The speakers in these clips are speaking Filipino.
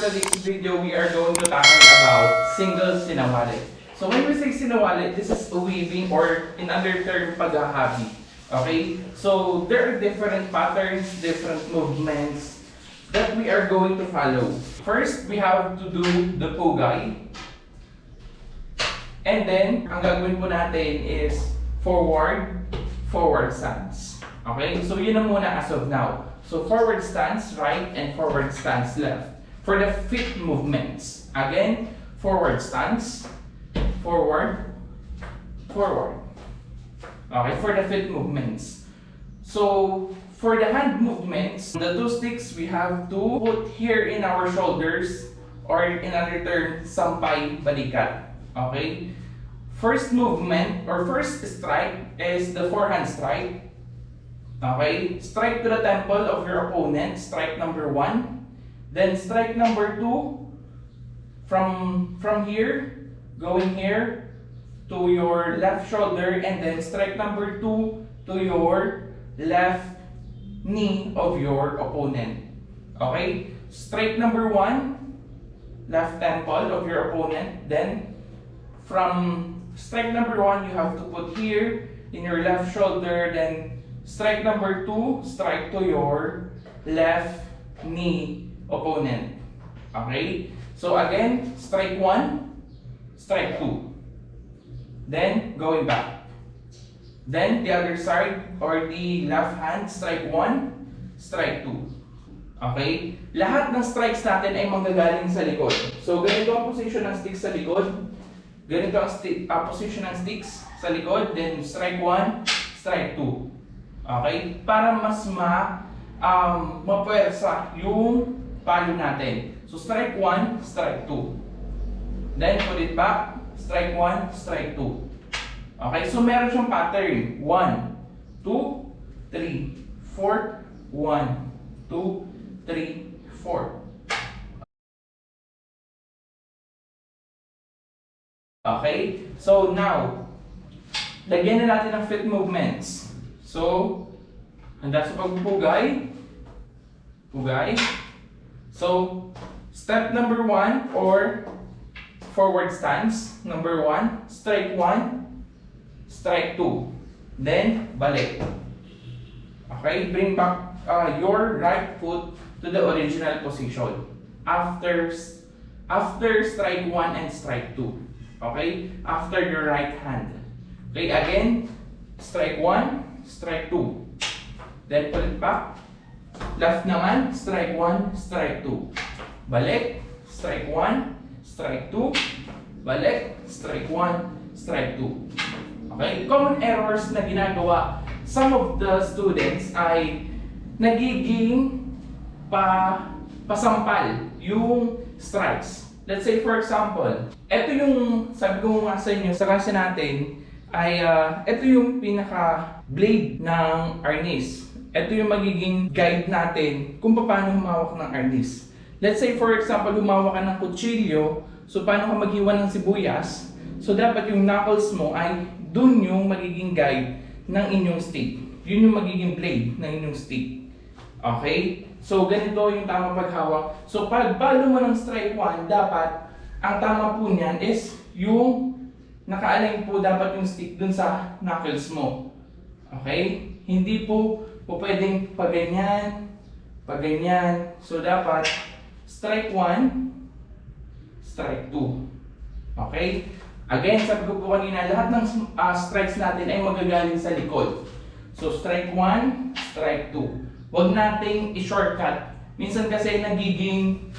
today's video, we are going to tackle about single sinawali. So when we say sinawali, this is a weaving or in other term, paghahabi. Okay? So there are different patterns, different movements that we are going to follow. First, we have to do the pugay. And then, ang gagawin po natin is forward stance. Okay? So yun na muna as of now. So forward stance right and forward stance left. For the feet movements, again, forward stance, forward. Okay, for the feet movements. So for the hand movements, the two sticks we have to put here in our shoulders, or in other term, sampay balikat. Okay? First movement or first strike is the forehand strike. Okay? Strike to the temple of your opponent, strike number 1. Then strike number 2 from here, going here to your left shoulder, and then strike number 2 to your left knee of your opponent. Okay? Strike number 1, left temple of your opponent. Then from strike number 1, you have to put here in your left shoulder. Then strike number 2, strike to your left knee opponent. Okay? So again, strike 1, strike 2. Then going back. Then the other side or the left hand, strike 1, strike 2. Okay? Lahat ng strikes natin ay manggagaling sa likod. So ganito ang position ng sticks sa likod. Ganito ang position ng sticks sa likod. Then strike 1, strike 2. Okay? Para mas mapuwersa yung palo natin. So strike 1, strike 2. Then put it back. Strike 1, strike 2. Okay? So meron siyang pattern. 1, 2, 3, 4, 1, 2, 3, 4. Okay? So now, lagyan na natin ng feet movements. So, handa sa pagpupugay. Pugay. So, step number 1 or forward stance. Number 1, strike 1, strike 2. Then, balik. Okay? Bring back your right foot to the original position. After strike 1 and strike 2. Okay? After your right hand. Okay, again, strike 1, strike 2. Then put it back. Left naman, strike 1, strike 2. Balik, strike 1, strike 2. Balik, strike 1, strike 2. Okay? Common errors na ginagawa some of the students ay nagiging pasampal yung strikes. Let's say for example, ito yung sabi ko nga sa inyo sa klase natin ay ito yung pinaka blade ng Arnis. Ito yung magiging guide natin kung paano humawak ng Arnis. Let's say for example, humawak ka ng kutsilyo, so paano ka maghiwa ng sibuyas? So dapat yung knuckles mo ay dun yung magiging guide ng inyong stick. Yun yung magiging blade ng inyong stick. Okay? So, ganito yung tamang paghawak. So, pag palo mo ng strike 1, dapat, ang tama po niyan is yung naka-align po dapat yung stick dun sa knuckles mo. Okay? Hindi po pwedeng paganyan, paganyan. So, dapat, strike 1, strike 2. Okay? Again, sabi ko po kanina, lahat ng strikes natin ay magagaling sa likod. So, strike 1, strike 2. Huwag nating i-shortcut. Minsan kasi nagiging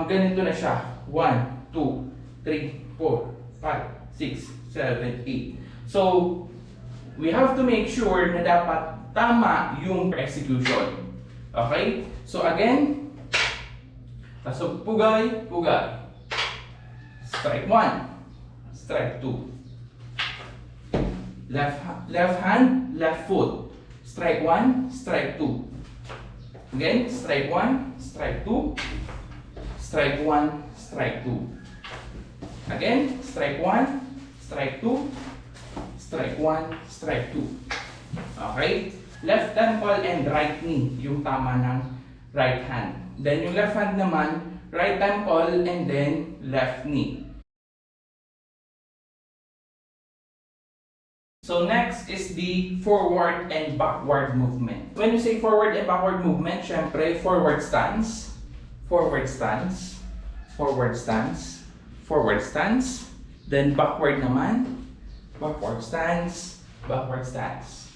ganito na siya. 1, 2, 3, 4, 5, 6, 7, 8. So, we have to make sure na dapat tama yung execution. Okay? So, again, pasok pugay, pugay. Strike 1, strike 2. Left hand, left foot. Strike 1, strike 2. Again, strike 1, strike 2. Strike 1, strike 2. Again, strike 1, strike 2. Strike 1, strike 2. Okay? left temple and right knee, yung tama ng right hand. Then yung left hand naman, right ankle, and then left knee. So next is the forward and backward movement. When you say forward and backward movement, syempre forward stance, forward stance, forward stance, forward stance, then backward naman, backward stance, backward stance.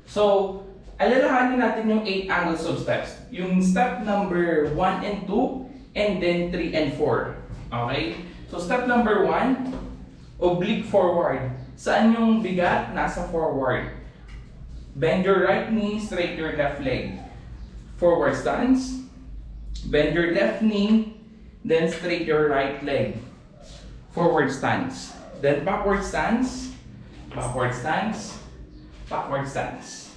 So, alalahanin natin yung 8 angles of steps. Yung step number 1 and 2, and then 3 and 4. Okay? So, step number 1, oblique forward. Saan yung bigat? Nasa forward. Bend your right knee, straight your left leg. Forward stance. Bend your left knee, then straight your right leg. Forward stance. Then backward stance. Backward stance. Backward stance.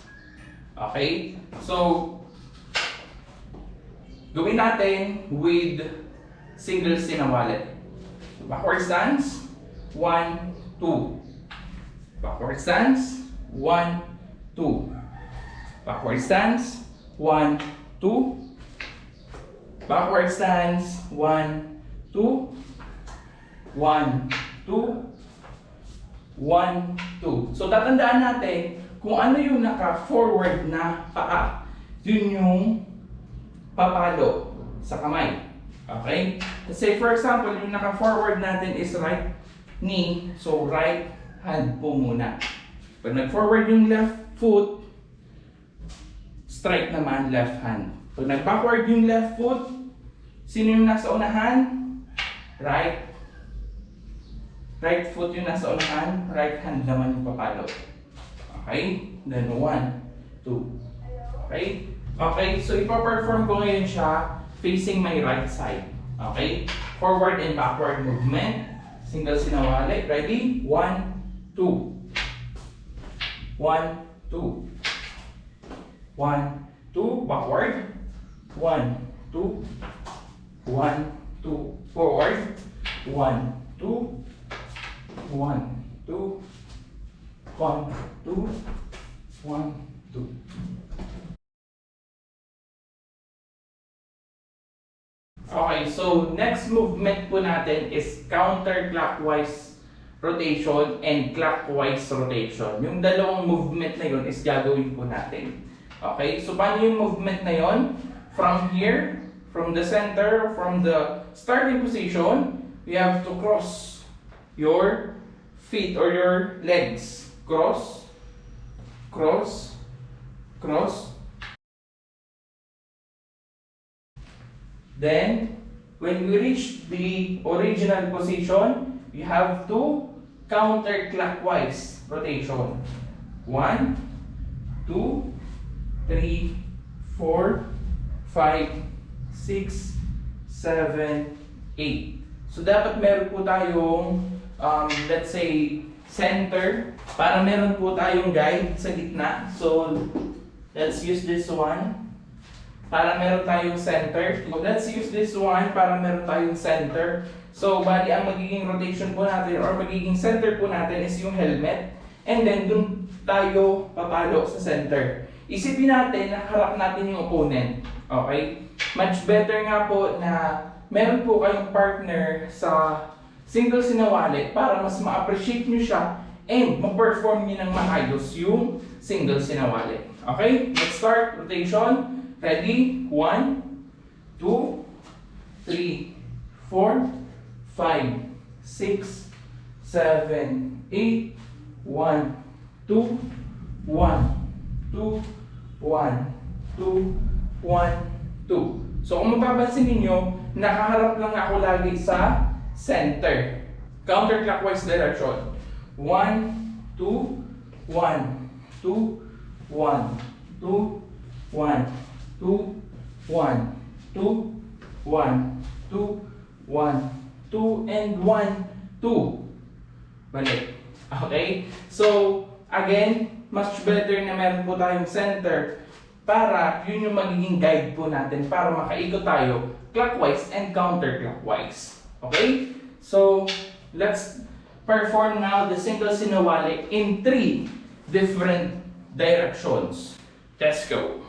Okay? So, gawin natin with single sinawali. Backward stance. 1, 2. Backward stance, 1, 2. Backward stance, 1, 2. Backward stance, 1, 2. 1, 2. 1, 2. So tatandaan natin kung ano yung naka-forward na paa. Yun yung papalo sa kamay. Okay? Let's say for example, yung naka-forward natin is right knee. So right hand po muna. Pag nag-forward yung left foot, straight naman left hand. Pag nag-backward yung left foot, sino yung nasa unahan? Right. Right foot yung nasa unahan, right hand naman yung papalo. Okay? Then 1, 2. Okay? Okay, so ipa-perform ko ngayon siya facing my right side. Okay? Forward and backward movement. Single sinawali. Ready? 1, 2. 1, 2. 1, 2. Backward. 1, 2. 1, 2. Forward. 1, 2. 1, 2. 1, 2. 1, 2. Okay, so next movement po natin is counterclockwise rotation and clockwise rotation. Yung dalawang movement na yun is gagawin po natin. Okay, so paano yung movement na yun? From here, from the center, from the starting position, we have to cross your feet or your legs. Cross, cross, cross. Then, when we reach the original position, you have to counterclockwise rotation. 1, 2, 3, 4, 5, 6, 7, 8. So dapat meron po tayong let's say center para meron po tayong guide sa gitna. So let's use this one para meron tayong center. Let's use this one para meron tayong center. So, bali ang magiging rotation po natin or magiging center po natin is yung helmet. And then, dun tayo papalo sa center. Isipin natin na harap natin yung opponent. Okay? Much better nga po na meron po kayong partner sa single sinawali para mas ma-appreciate nyo siya and ma-perform nyo ng maayos yung single sinawali. Okay? Let's start. Rotation. Ready? 1, 2, 3, 4, 5, 6, 7, 8, 1, 2, 1, 2, 2, 1, 2. So kung mapapansin ninyo, nakaharap lang ako lagi sa center. Counterclockwise direction. 1, 2, 1, 2, 1, 2, 1, 2, 1, 2, 1, 2, 1, 2, and 1, 2. Balik. Okay? So, again, much better na meron po tayong center para yun yung magiging guide po natin para makaikot tayo clockwise and counterclockwise. Okay? So, let's perform now the single sinawali in 3 different directions. Let's go.